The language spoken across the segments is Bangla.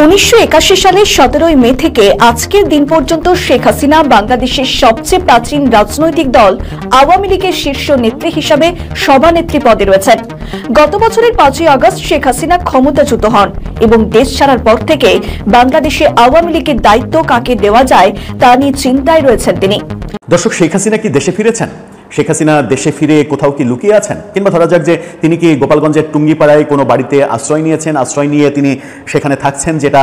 1981 সালের 17 মে থেকে আজকের দিন পর্যন্ত শেখ হাসিনা বাংলাদেশের সবচেয়ে প্রাচীন রাজনৈতিক দল আওয়ামী লীগের শীর্ষ নেত্রী হিসাবে সভানেত্রী পদে রয়েছেন। গত বছরের 5ই আগস্ট শেখ হাসিনা ক্ষমতাচ্যুত হন এবং দেশ ছাড়ার পর থেকে বাংলাদেশে আওয়ামী লীগের দায়িত্ব কাকে দেওয়া যায় তা নিয়ে চিন্তায় রয়েছেন তিনি। দর্শক, শেখ হাসিনা কি দেশে ফিরেছেন? শেখ হাসিনা দেশে ফিরে কোথাও কি লুকিয়ে আছেন? কিংবা ধরা যাক যে তিনি কি গোপালগঞ্জের টুঙ্গিপাড়ায় কোনো বাড়িতে আশ্রয় নিয়েছেন, আশ্রয় নিয়ে তিনি সেখানে থাকছেন, যেটা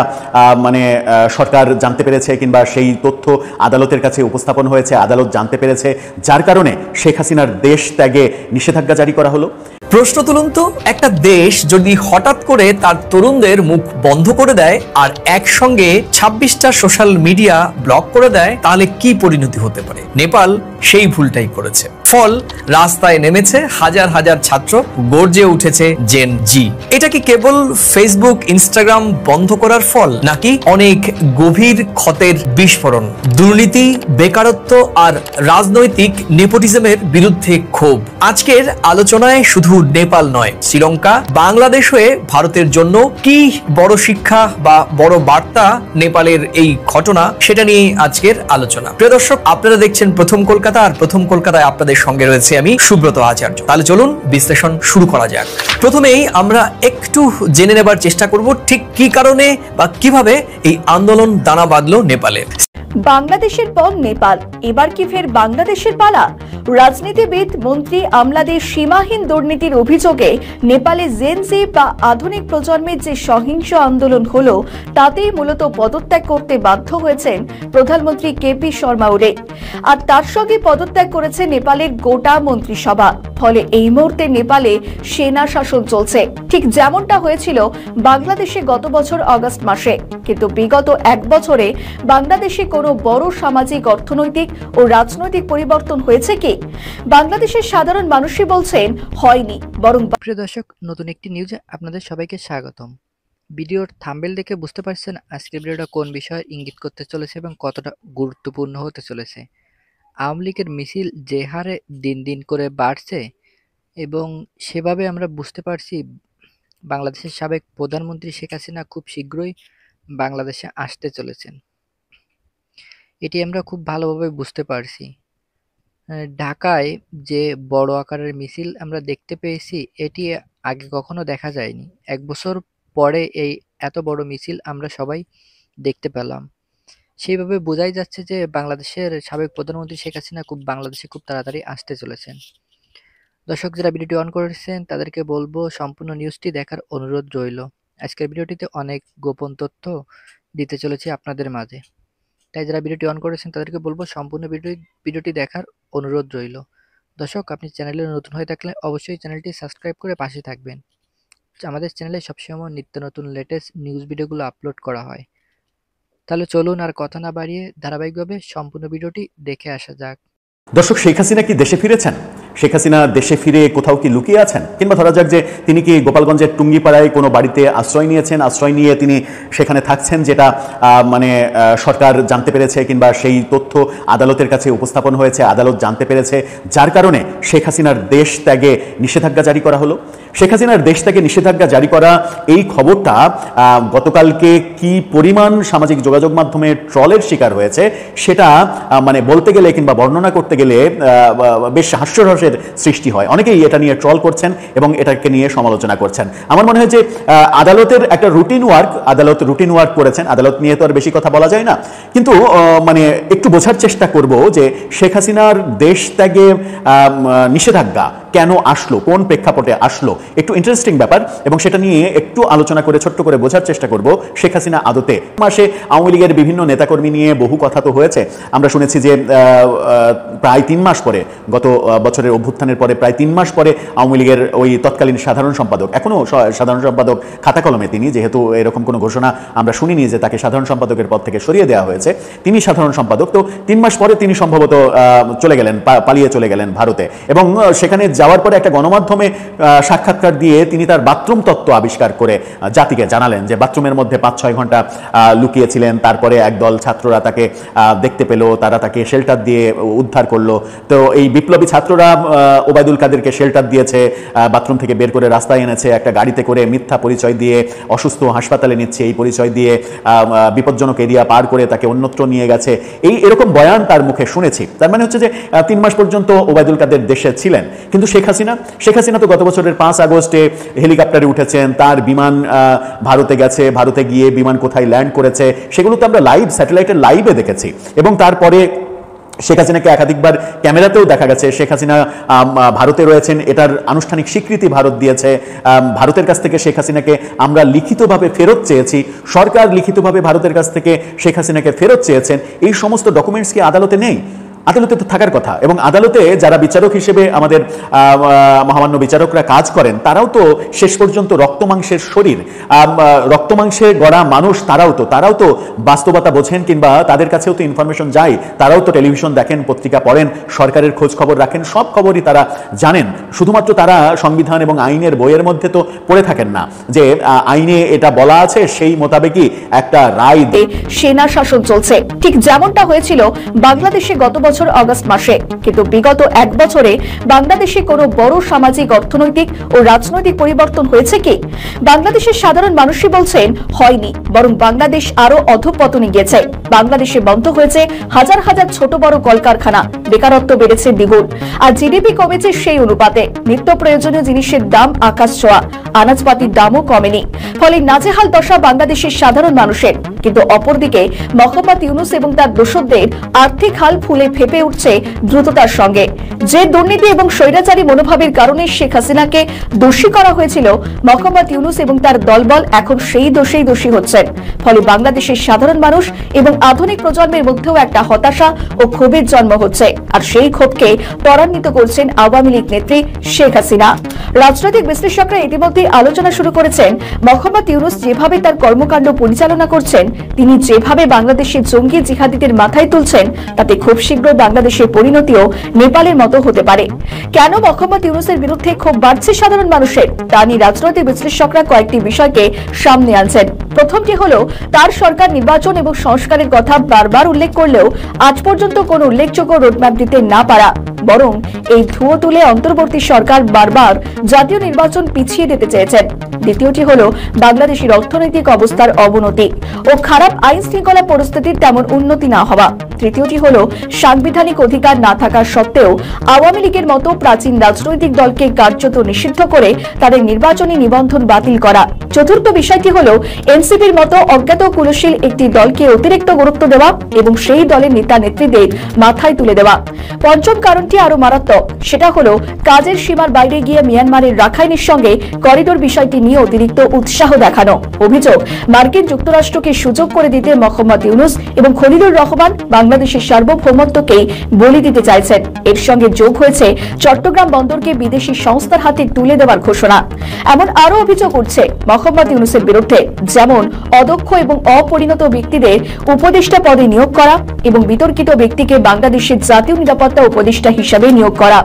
সরকার জানতে পেরেছে কিংবা সেই তথ্য আদালতের কাছে উপস্থাপন হয়েছে, আদালত জানতে পেরেছে, যার কারণে শেখ হাসিনার দেশ ত্যাগে নিষেধাজ্ঞা জারি করা হলো। প্রশ্ন তুলুন তো, একটা দেশ যদি হঠাৎ করে তার তরুণদের মুখ বন্ধ করে দেয় আর একসঙ্গে 26টা সোশ্যাল মিডিয়া ব্লক করে দেয়, তাহলে কি পরিণতি হতে পারে? নেপাল সেই ভুলটাই করেছে। ফল, রাস্তায় নেমেছে হাজার হাজার ছাত্র, গর্জে উঠেছে জেন জি। এটা কি কেবল ফেসবুক ইনস্টাগ্রাম বন্ধ করার ফল, নাকি অনেক গভীর ক্ষতের বিস্ফোরণ? দুর্নীতি, বেকারত্ব আর রাজনৈতিক নেপোটিজমের বিরুদ্ধে ক্ষোভ। আজকের আলোচনায় শুধু নেপাল নয়, শ্রীলঙ্কা, বাংলাদেশ হয়ে ভারতের জন্য কি বড় শিক্ষা বা বড় বার্তা নেপালের এই ঘটনা, সেটা নিয়ে আজকের আলোচনা। প্রিয় দর্শক, আপনারা দেখছেন প্রথম কলকাতা, আর প্রথম কলকাতায় আপনাদের সঙ্গে রয়েছে আমি সুব্রত আচার্য। তাহলে চলুন বিশ্লেষণ শুরু করা যাক। প্রথমেই আমরা একটু জেনে নেবার চেষ্টা করব ঠিক কি কারণে বা কিভাবে এই আন্দোলন দানা বাঁধলো নেপালে। বাংলাদেশের পর নেপাল, এবার কি ফের বাংলাদেশের পালা? রাজনীতিবিদ, মন্ত্রী, আমলাদের সীমাহীন দুর্নীতির অভিযোগে নেপালে জেনজি বা আধুনিক প্রজন্মের যে সহিংস আন্দোলন হলো, তাতেই মূলত পদত্যাগ করতে বাধ্য হয়েছেন প্রধানমন্ত্রী কেপি শর্মা ওলি। আর তার সঙ্গে পদত্যাগ করেছে নেপালের গোটা মন্ত্রিসভা। ফলে এই মুহূর্তে নেপালে সেনা শাসন চলছে, ঠিক যেমনটা হয়েছিল বাংলাদেশে গত বছর আগস্ট মাসে। কিন্তু বিগত এক বছরে বাংলাদেশে কোনো বড় সামাজিক, অর্থনৈতিক ও রাজনৈতিক পরিবর্তন হয়েছে কি? বাংলাদেশের সাধারণ মানুষই বলছেন হয়নি, বরং। প্রিয় দর্শক, নতুন একটি নিউজে আপনাদের সবাইকে স্বাগতম। ভিডিওর থাম্বনেল দেখে বুঝতে পারছেন আজকের ভিডিওটা কোন বিষয়ে ইঙ্গিত করতে চলেছে এবং কতটা গুরুত্বপূর্ণ হতে চলেছে। আওয়ামী লীগের মিছিল যে হারে দিন দিন করে বাড়ছে, এবং সেভাবে আমরা বুঝতে পারছি বাংলাদেশের সাবেক প্রধানমন্ত্রী শেখ হাসিনা খুব শীঘ্রই বাংলাদেশে আসতে চলেছেন। এটি আমরা খুব ভালোভাবে বুঝতে পারছি। ঢাকায় যে বড় আকারের মিছিল আমরা দেখতে পেয়েছি, এটি আগে কখনো দেখা যায়নি। এক বছর পরে এই এত বড় মিছিল আমরা সবাই দেখতে পেলাম। সেইভাবে বোঝাই যাচ্ছে যে বাংলাদেশের সাবেক প্রধানমন্ত্রী শেখ হাসিনা বাংলাদেশে খুব তাড়াতাড়ি আসতে চলেছেন। দর্শক, যারা ভিডিওটি অন করেছেন তাদেরকে বলবো সম্পূর্ণ নিউজটি দেখার অনুরোধ রইল। আজকের ভিডিওটিতে অনেক গোপন তথ্য দিতে চলেছি আপনাদের মাঝে, তাই যারা ভিডিওটি অন করেছেন তাদেরকে বলবো সম্পূর্ণ ভিডিওটি দেখার অনুরোধ রইল। দর্শক, আপনি চ্যানেলে নতুন হয়ে থাকলে অবশ্যই চ্যানেলটি সাবস্ক্রাইব করে পাশে থাকবেন। আমাদের চ্যানেলে সবসময় নিত্য নতুন লেটেস্ট নিউজ ভিডিওগুলো আপলোড করা হয়। তাহলে চলুন আর কথা না বাড়িয়ে ধারাবাহিকভাবে সম্পূর্ণ ভিডিওটি দেখে আসা যাক। দর্শক, শেখ হাসিনা কি দেশে ফিরেছেন? শেখ হাসিনা দেশে ফিরে কোথাও কি লুকিয়ে আছেন? কিংবা ধরা যাক যে তিনি কি গোপালগঞ্জের টুঙ্গিপাড়ায় কোনো বাড়িতে আশ্রয় নিয়েছেন, আশ্রয় নিয়ে তিনি সেখানে থাকছেন, যেটা সরকার জানতে পেরেছে কিংবা সেই তথ্য আদালতের কাছে উপস্থাপন হয়েছে, আদালত জানতে পেরেছে, যার কারণে শেখ হাসিনার দেশ ত্যাগে নিষেধাজ্ঞা জারি করা হলো। শেখ হাসিনার দেশ ত্যাগে নিষেধাজ্ঞা জারি করা এই খবরটা গতকালকে কি পরিমাণ সামাজিক যোগাযোগ মাধ্যমে ট্রলের শিকার হয়েছে, সেটা বলতে গেলে কিংবা বর্ণনা করতে গেলে বেশ হাস্যরসের সৃষ্টি হয়। অনেকেই এটা নিয়ে ট্রল করছেন এবং এটাকে নিয়ে সমালোচনা করছেন। আমার মনে হয় যে আদালতের একটা আদালত রুটিন ওয়ার্ক করেছেন। আদালত নিয়ে তো আর বেশি কথা বলা যায় না, কিন্তু একটু বোঝার চেষ্টা করব যে শেখ হাসিনার দেশ ত্যাগে নিষেধাজ্ঞা কেন আসলো, কোন প্রেক্ষাপটে আসলো, একটু ইন্টারেস্টিং ব্যাপার, এবং সেটা নিয়ে একটু আলোচনা করে ছোট্ট করে বোঝার চেষ্টা করব শেখ হাসিনা আদতে। মাসে আওয়ামী লীগের বিভিন্ন নেতাকর্মী নিয়ে বহু কথা তো হয়েছে। আমরা শুনেছি যে প্রায় 3 মাস পরে, গত বছরের অভ্যুত্থানের পরে প্রায় 3 মাস পরে আওয়ামী লীগের ওই তৎকালীন সাধারণ সম্পাদক, এখনও সাধারণ সম্পাদক খাতা কলমে তিনি, যেহেতু এরকম কোনো ঘোষণা আমরা শুনিনি যে তাকে সাধারণ সম্পাদকের পদ থেকে সরিয়ে দেওয়া হয়েছে, তিনি সাধারণ সম্পাদক। তো 3 মাস পরে তিনি সম্ভবত পালিয়ে চলে গেলেন ভারতে, এবং সেখানে যাওয়ার পরে একটা গণমাধ্যমে সাক্ষাৎকার দিয়ে তিনি তার বাথরুম তত্ত্ব আবিষ্কার করে জাতিকে জানালেন যে বাথরুমের মধ্যে 5-6 ঘন্টা লুকিয়েছিলেন, তারপরে একদল ছাত্ররা তাকে দেখতে পেল, তারা তাকে শেল্টার দিয়ে উদ্ধার করলো। তো এই বিপ্লবী ছাত্ররা ওবায়দুল কাদেরকে শেল্টার দিয়েছে, বাথরুম থেকে বের করে রাস্তায় এনেছে, একটা গাড়িতে করে মিথ্যা পরিচয় দিয়ে অসুস্থ হাসপাতালে নিচ্ছে, এই পরিচয় দিয়ে বিপজ্জনক এরিয়া পার করে তাকে অন্যত্র নিয়ে গেছে, এরকম বয়ান তার মুখে শুনেছি। তার মানে হচ্ছে যে 3 মাস পর্যন্ত ওবায়দুল কাদের দেশে ছিলেন। কিন্তু শেখ হাসিনা তো গত বছরের 5 আগস্টে হেলিকপ্টারে উঠেছেন, তার বিমান ভারতে গেছে, ভারতে গিয়ে বিমান কোথায় ল্যান্ড করেছে সেগুলো তো আমরা লাইভ স্যাটেলাইটের লাইভে দেখেছি। এবং তারপরে শেখ হাসিনাকে একাধিকবার ক্যামেরাতেও দেখা গেছে। শেখ হাসিনা ভারতে রয়েছেন, এটার আনুষ্ঠানিক স্বীকৃতি ভারত দিয়েছে। ভারতের কাছ থেকে শেখ হাসিনাকে আমরা লিখিতভাবে ফেরত চেয়েছি, সরকার লিখিতভাবে ভারতের কাছ থেকে শেখ হাসিনাকে ফেরত চেয়েছেন। এই সমস্ত ডকুমেন্টস কি আদালতে নেই? আদালতে তো থাকার কথা। এবং আদালতে যারা বিচারক হিসেবে আমাদের মহামান্য বিচারকরা কাজ করেন, তারাও তো শেষ পর্যন্ত রক্তমাংসের শরীর, রক্তমাংসে গড়া মানুষ, তারাও তো বাস্তবতা বোঝেন, কিংবা তাদের কাছেও তো ইনফরমেশন যায়, তারাও তো টেলিভিশন দেখেন, পত্রিকা পড়েন, সরকারের খোঁজ খবর রাখেন, সব খবরই তারা জানেন। শুধুমাত্র তারা সংবিধান এবং আইনের বইয়ের মধ্যে তো পড়ে থাকেন না যে আইনে এটা বলা আছে সেই মোতাবেকই একটা রায়। সেনা শাসন চলছে, ঠিক যেমনটা হয়েছিল বাংলাদেশে গত বছর অগস্ট মাসে। কিন্তু বিগত 1 বছরে বাংলাদেশে কোনো বড় সামাজিক, অর্থনৈতিক ও রাজনৈতিক পরিবর্তন হয়েছে কি? বাংলাদেশের সাধারণ মানুষই বলছেন হয়নি, বরং বাংলাদেশ আরো অধঃপতনে গেছে। বাংলাদেশে বন্ধ হয়েছে হাজার হাজার ছোট বড় কলকারখানা, বেকারত্ব বেড়েছে দ্বিগুণ, আর জিডিপি কমেছে সেই অনুপাতে। নিত্য প্রয়োজনীয় জিনিসের দাম আকাশ ছোঁয়া, আনাজপাতির দামও কমেনি। ফলে নাজেহাল দশা বাংলাদেশের সাধারণ মানুষের। কিন্তু অপরদিকে মোহাম্মদ ইউনূস এবং তার দোসরদের আর্থিক হাল ফুলে ফেপে উঠছে দ্রুততার সঙ্গে। যে দুর্নীতি এবং স্বৈরাচারী মনোভাবের কারণে শেখ হাসিনাকে দোষী করা হয়েছিল, মোহাম্মদ ইউনূস এবং তার দলবল এখন সেই দোষেই দোষী হচ্ছেন। ফলে বাংলাদেশের সাধারণ মানুষ এবং আধুনিক প্রজন্মের মধ্যেও একটা হতাশা ও ক্ষোভের জন্ম হচ্ছে। আর সেই ক্ষোভকে ত্বরান্বিত করছেন আওয়ামী লীগ নেত্রী শেখ হাসিনা। রাজনৈতিক বিশ্লেষকরা ইতিমধ্যে আলোচনা শুরু করেছেন, মোহাম্মদ ইউনূস যেভাবে তার কর্মকাণ্ড পরিচালনা করছেন, তিনি যেভাবে বাংলাদেশের জঙ্গি জিহাদিদের মাথায় তুলছেন, তাতে খুব শীঘ্র বাংলাদেশের পরিণতিও নেপালের মতো হতে পারে। কেন মোহাম্মদ ইউনূসের বিরুদ্ধে ক্ষোভ বাড়ছে সাধারণ মানুষের, তা নিয়ে রাজনৈতিক বিশ্লেষকরা কয়েকটি বিষয়কে সামনে আনছেন। প্রথমটি হলো, তার সরকার নির্বাচন এবং সংস্কারের কথা বারবার উল্লেখ করলেও আজ পর্যন্ত কোনো উল্লেখযোগ্য রোডম্যাপ দিতে না পারা, বরং এই ধুয়ো তুলে অন্তর্বর্তী সরকার বারবার জাতীয় নির্বাচন পিছিয়ে দিতে চেয়েছেন। দ্বিতীয়টি হলো বাংলাদেশের অর্থনৈতিক অবস্থার অবনতি ও খারাপ আইন শৃঙ্খলা পরিস্থিতির তেমন উন্নতি না হওয়া। তৃতীয়টি হলো সাংবিধানিক অধিকার না থাকা সত্ত্বেও আওয়ামী লীগের মতো প্রাচীন রাজনৈতিক দলকে কার্যত নিষিদ্ধ করে তাদের নির্বাচনী নিবন্ধন বাতিল করা। চতুর্থ বিষয়টি হলো এনসিপির মতো অজ্ঞাত কুলশীল একটি দলকে অতিরিক্ত গুরুত্ব দেওয়া এবং সেই দলের নেতা নেত্রীদের মাথায় তুলে দেওয়া। পঞ্চম কারণটি আরো মারাত্মক, সেটা হলো কাজের সীমার বাইরে গিয়ে মিয়ানমারের রাখাইনের সঙ্গে করিডোর বিষয়টি নিয়ে অতিরিক্ত উৎসাহ দেখানো। অভিযোগ, মার্কিন যুক্তরাষ্ট্রকে সুযোগ করে দিতে মোহাম্মদ ইউনূস এবং খলিলুর রহমান বাংলাদেশের সার্বভৌমত্বকেই বলি দিতে চাইছেন। এর সঙ্গে যোগ হয়েছে চট্টগ্রাম বন্দরকে বিদেশি সংস্থার হাতে তুলে দেওয়ার ঘোষণা। এমন আরো অভিযোগ উঠছে মোহাম্মদ ইউনূসের বিরুদ্ধে, যেমন অদক্ষ এবং অপরিণত ব্যক্তিদের উপদেষ্টা পদে নিয়োগ করা এবং বিতর্কিত ব্যক্তিকে বাংলাদেশের জাতীয় নিরাপত্তা উপদেষ্টা হিসাবে নিয়োগ করা।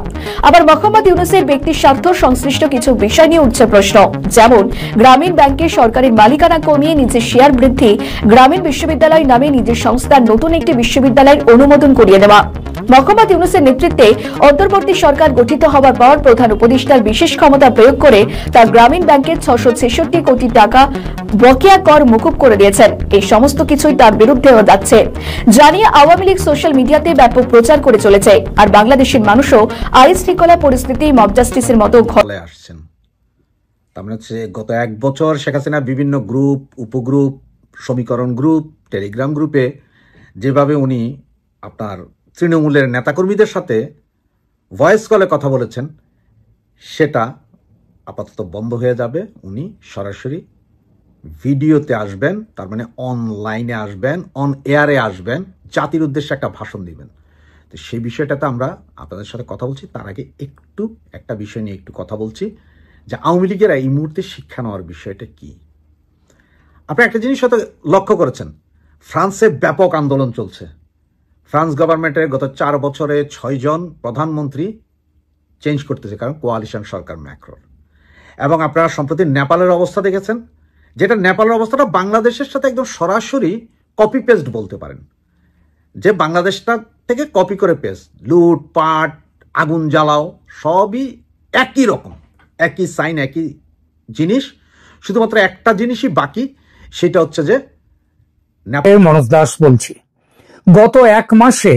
আবার মোহাম্মদ ইউনূসের ব্যক্তির স্বার্থ সংশ্লিষ্ট কিছু বিষয় নিয়ে উঠছে প্রশ্ন, যেমন গ্রামীণ ব্যাংকে সরকারের মালিকানা কমিয়ে নিজের শেয়ার বৃদ্ধি, গ্রামীণ বিশ্ববিদ্যালয় নামে নিজের সংস্থার নতুন একটি বিশ্ববিদ্যালয়ের অনুমোদন করিয়ে দেওয়া। মোহাম্মদ ইউনূসের নেতৃত্বে অন্তর্বর্তী সরকার গঠিত হওয়ার পর প্রধান উপদেষ্টার বিশেষ ক্ষমতা প্রয়োগ করে তার গ্রামীণ ব্যাংকের 666 কোটি টাকা বকেয়া কর মুকুব করে দিয়েছেন। এই সমস্ত কিছুই তার বিরুদ্ধে যাচ্ছে, জানিয়ে আওয়ামী লীগ সোশ্যাল মিডিয়াতে ব্যাপক প্রচার করে চলেছে। আর বাংলাদেশের মানুষও আইন শৃঙ্খলা পরিস্থিতি, মব জাস্টিসের মতো ঘটে আসছেন। তার মানে হচ্ছে গত 1 বছর শেখ হাসিনা বিভিন্ন গ্রুপ, উপগ্রুপ, সমীকরণ গ্রুপ, টেলিগ্রাম গ্রুপে যেভাবে উনি আপনার তৃণমূলের নেতাকর্মীদের সাথে ভয়েস কলে কথা বলেছেন, সেটা আপাতত বন্ধ হয়ে যাবে। উনি সরাসরি ভিডিওতে আসবেন, তার মানে অনলাইনে আসবেন, অন এয়ারে আসবেন, জাতির উদ্দেশ্যে একটা ভাষণ দিবেন। তো সেই বিষয়টাতে আমরা আপনাদের সাথে কথা বলছি। তার আগে একটু একটা বিষয় নিয়ে একটু কথা বলছি, যে আওয়ামী লীগের এই মুহূর্তে শিক্ষা নেওয়ার বিষয়টা কি। আপনি একটা জিনিস হয়তো লক্ষ্য করেছেন, ফ্রান্সে ব্যাপক আন্দোলন চলছে। ফ্রান্স গভর্নমেন্টের গত 4 বছরে 6 জন প্রধানমন্ত্রী চেঞ্জ করতেছে, কারণ কোয়ালিশন সরকার ম্যাক্রোর। এবং আপনারা সম্প্রতি নেপালের অবস্থা দেখেছেন, যেটা নেপালের অবস্থাটা বাংলাদেশের সাথে একদম সরাসরি কপি পেস্ট বলতে পারেন, যে বাংলাদেশটা থেকে কপি করে পেস্ট, লুটপাট, আগুন জ্বালাও, সবই একই রকম, একই সাইন, একই জিনিস। শুধুমাত্র একটা জিনিসই বাকি, সেটা হচ্ছে যে মনোজ দাস বলছি। গত এক মাসে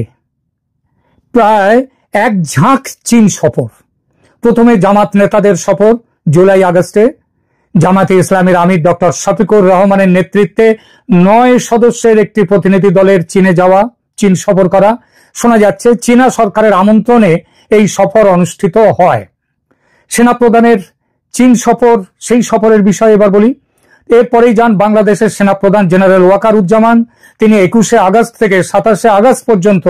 প্রায় এক ঝাঁক চীন সফর। প্রথমে জামাত নেতাদের সফর জুলাই আগস্টে, জামাতে ইসলামের আমির ডক্টর শফিকুর রহমানের নেতৃত্বে 9 সদস্যের একটি প্রতিনিধি দলের চীনে যাওয়া, চীন সফর করা। শোনা যাচ্ছে চীনা সরকারের আমন্ত্রণে এই সফর অনুষ্ঠিত হয়। সেনাপ্রধানের চীন সফর, সেই সফরের বিষয়ে এবার বলি। এরপরেই যান বাংলাদেশের সেনাপ্রধান জেনারেল ওয়াকারুজ্জামান। তিনি 21শে আগস্ট থেকে 27শে আগস্ট পর্যন্ত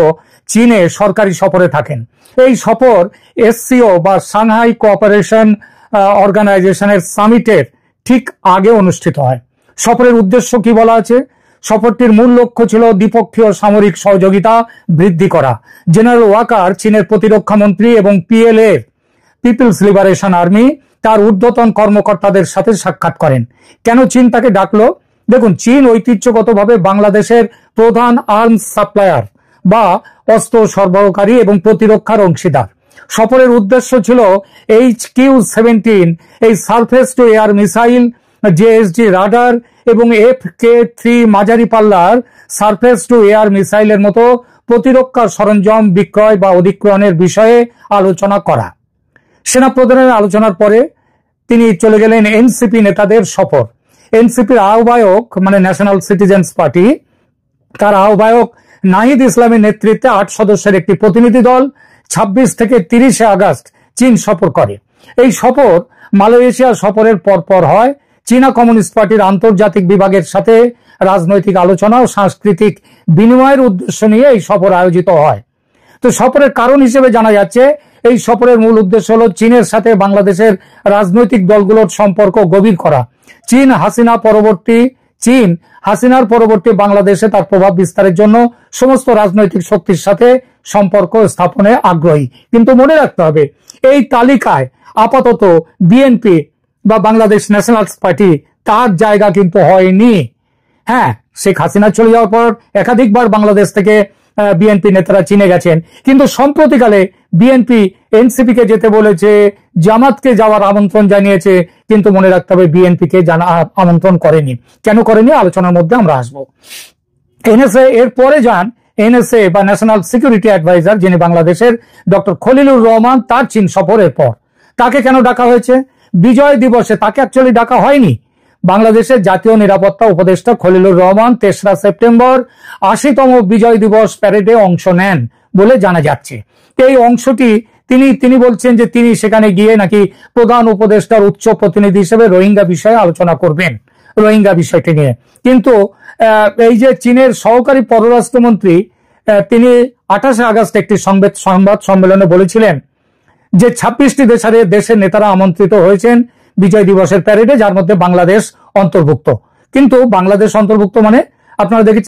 চীনে সরকারি সফরে থাকেন। এই সফর এসসিও বা সাংহাই কোঅপারেশন অর্গানাইজেশনের সামিটের ঠিক আগে অনুষ্ঠিত হয়। সফরের উদ্দেশ্য কি বলা আছে? সফরটির মূল লক্ষ্য ছিল দ্বিপক্ষীয় সামরিক সহযোগিতা বৃদ্ধি করা। জেনারেল ওয়াকার চীনের প্রতিরক্ষা মন্ত্রী এবং পিএলএ, পিপলস লিবারেশন আর্মি, তার ঊর্ধ্বতন কর্মকর্তাদের সাথে সাক্ষাৎ করেন। কেন চীন তাকে ডাকলো? দেখুন, চীন ঐতিহ্যগতভাবে বাংলাদেশের প্রধান আর্মস সাপ্লায়ার বা অস্ত্র সরবরাহকারী এবং প্রতিরক্ষার অংশীদার। সফরের উদ্দেশ্য ছিল HQ-17, এই surface two air missile, JSD radar এবং FK-3 মাঝারি পাল্লার সারফেস টু এয়ার মিসাইলের মতো প্রতিরক্ষা সরঞ্জাম বিক্রয় বা অধিগ্রহণের বিষয়ে আলোচনা করা। সেনাপ্রধানের আলোচনার পরে তিনি চলে গেলেন এনসিপি নেতাদের সফর। এনসিপির আহ্বায়ক, মানে ন্যাশনাল সিটিজেন্স পার্টি, তার আহ্বায়ক নাহিদ ইসলামের নেতৃত্বে 8 সদস্যের একটি প্রতিনিধি দল 26 থেকে 30শে আগস্ট চীন সফর করে। এই সফর মালয়েশিয়া সফরের পরপর হয়। চীনা কমিউনিস্ট পার্টির আন্তর্জাতিক বিভাগের সাথে রাজনৈতিক আলোচনা ও সাংস্কৃতিক বিনিময়ের উদ্দেশ্য নিয়ে এই সফর আয়োজিত হয়। তো সফরের কারণ হিসেবে জানা যাচ্ছে এই সফরের মূল উদ্দেশ্য হল চীনের সাথে বাংলাদেশের রাজনৈতিক দলগুলোর সম্পর্ক গভীর করা। চীন হাসিনার পরবর্তী বাংলাদেশে তার প্রভাব বিস্তারের জন্য সমস্ত রাজনৈতিক শক্তির সাথে সম্পর্ক স্থাপনে আগ্রহী। কিন্তু মনে রাখতে হবে, এই তালিকায় আপাতত বিএনপি বা বাংলাদেশ ন্যাশনালস পার্টি তার জায়গা কিন্তু হয়নি। হ্যাঁ, শেখ হাসিনা চলে যাওয়ার পর একাধিকবার বাংলাদেশ থেকে বিএনপি নেতারা চীনে গেছেন, কিন্তু সম্প্রতিকালে বিএনপি এনসিপি কে যেতে বলেছে, জামাতকে যাওয়ার আমন্ত্রণ জানিয়েছে, কিন্তু মনে রাখতে হবে বিএনপি কে আমন্ত্রণ করেনি। কেন করেনি? আলোচনার মধ্যে আমরা আসবো। এনএসএ এর পরে যান এনএসএ বা ন্যাশনাল সিকিউরিটি অ্যাডভাইজার, যিনি বাংলাদেশের ডক্টর খলিলুর রহমান, তার চীন সফরের পর তাকে কেন ডাকা হয়েছে? বিজয় দিবসে তাকে অ্যাকচুয়ালি ডাকা হয়নি। বাংলাদেশের জাতীয় নিরাপত্তা উপদেষ্টা খলিলুর রহমান 3রা সেপ্টেম্বর 80তম বিজয় দিবস প্যারেডে অংশ নেন বলে জানা যাচ্ছে। এই অংশটি তিনি বলছেন যে তিনি সেখানে গিয়ে নাকি প্রধান উপদেষ্টার উচ্চ প্রতিনিধি হিসেবে রোহিঙ্গা বিষয়ে আলোচনা করবেন, রোহিঙ্গা বিষয়টি নিয়ে। কিন্তু এই যে চীনের সহকারী পররাষ্ট্রমন্ত্রী, তিনি 28শে আগস্ট একটি সংবাদ সম্মেলনে বলেছিলেন যে 26টি দেশের নেতারা আমন্ত্রিত হয়েছেন বিজয় দিবসের প্যারেডে, যার মধ্যে বাংলাদেশ অন্তর্ভুক্ত। কিন্তু বাংলাদেশ অন্তর্ভুক্ত মানে আপনারা দেখেছেন